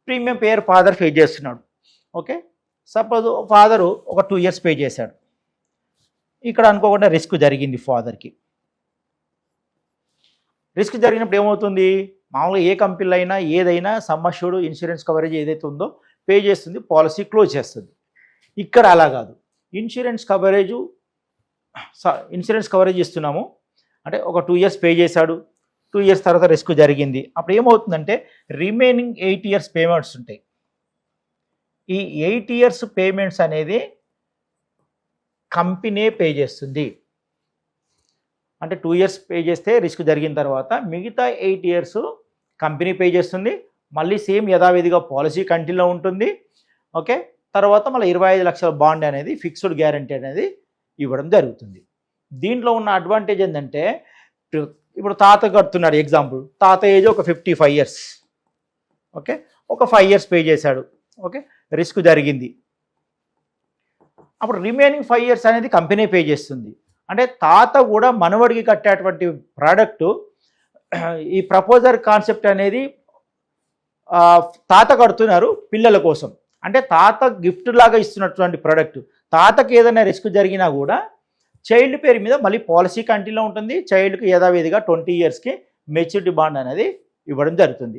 Premium పేరు father pay చేస్తున్నాడు. Okay, suppose father ఒక 2 years పే చేశాడు. ఇక్కడ అనుకోకుండా రిస్క్ జరిగింది ఫాదర్కి. రిస్క్ జరిగినప్పుడు ఏమవుతుంది, మామూలుగా ఏ కంపెనీలో అయినా ఏదైనా సమ్మష్యూర్డ్ ఇన్సూరెన్స్ కవరేజ్ ఏదైతే ఉందో పే చేస్తుంది, పాలసీ క్లోజ్ చేస్తుంది. ఇక్కడ అలా కాదు. ఇన్సూరెన్స్ కవరేజ్ ఇస్తున్నాము అంటే ఒక 2 years పే చేశాడు, 2 years తర్వాత రిస్క్ జరిగింది. అప్పుడు ఏమవుతుందంటే రిమైనింగ్ 8 years పేమెంట్స్ ఉంటాయి. ఈ 8 years పేమెంట్స్ అనేది కంపెనీ పే చేస్తుంది. అంటే 2 years పే చేస్తే రిస్క్ జరిగిన తర్వాత మిగతా 8 years కంపెనీ పే చేస్తుంది. మళ్ళీ సేమ్ యథావిధిగా పాలసీ కంటిన్యూలో ఉంటుంది. ఓకే, తర్వాత మళ్ళీ 25 లక్షల బాండ్ అనేది ఫిక్స్డ్ గ్యారంటీ అనేది ఇవ్వడం జరుగుతుంది. దీంట్లో ఉన్న అడ్వాంటేజ్ ఏంటంటే ఇప్పుడు తాత కడుతున్నాడు, ఎగ్జాంపుల్ తాత ఏజ్ ఒక 55 years. ఓకే, ఒక 5 years పే చేశాడు. ఓకే, రిస్క్ జరిగింది. అప్పుడు రిమైనింగ్ 5 years అనేది కంపెనీ పే చేస్తుంది. అంటే తాత కూడా మనవడికి కట్టేటువంటి ప్రోడక్టు, ఈ ప్రపోజర్ కాన్సెప్ట్ అనేది తాత కడుతున్నారు పిల్లల కోసం. అంటే తాత గిఫ్ట్ లాగా ఇస్తున్నటువంటి ప్రోడక్ట్. తాతకి ఏదైనా రిస్క్ జరిగినా కూడా చైల్డ్ పేరు మీద మళ్ళీ పాలసీ కంటిన్యూలో ఉంటుంది. చైల్డ్కి యథావిధిగా 20 yearsకి మెచ్యూరిటీ బాండ్ అనేది ఇవ్వడం జరుగుతుంది.